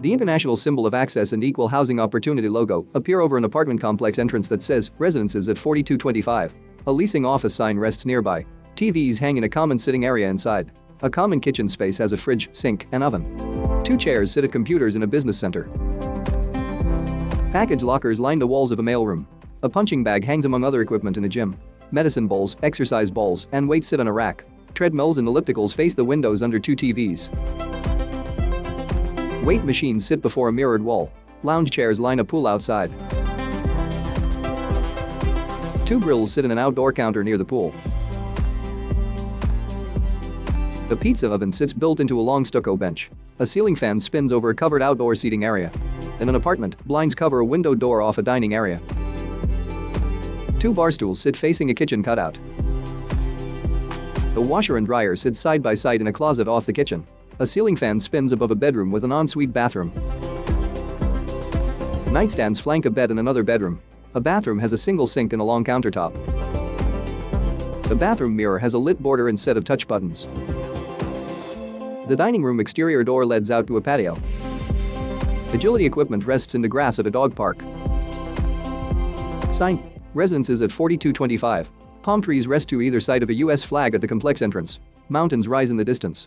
The international symbol of access and equal housing opportunity logo appear over an apartment complex entrance that says Residences at 4225. A leasing office sign rests nearby. TVs hang in a common sitting area inside. A common kitchen space has a fridge, sink, and oven. 2 chairs sit at computers in a business center. Package lockers line the walls of a mailroom. A punching bag hangs among other equipment in a gym. Medicine bowls, exercise balls, and weights sit on a rack. Treadmills and ellipticals face the windows under 2 TVs. Weight machines sit before a mirrored wall. Lounge chairs line a pool outside. 2 grills sit in an outdoor counter near the pool. A pizza oven sits built into a long stucco bench. A ceiling fan spins over a covered outdoor seating area. In an apartment, blinds cover a window door off a dining area. 2 bar stools sit facing a kitchen cutout. A washer and dryer sit side by side in a closet off the kitchen. A ceiling fan spins above a bedroom with an ensuite bathroom. Nightstands flank a bed in another bedroom. A bathroom has a single sink and a long countertop. The bathroom mirror has a lit border and set of touch buttons. The dining room exterior door leads out to a patio. Agility equipment rests in the grass at a dog park. Sign: Residences at 4225. Palm trees rest to either side of a US flag at the complex entrance. Mountains rise in the distance.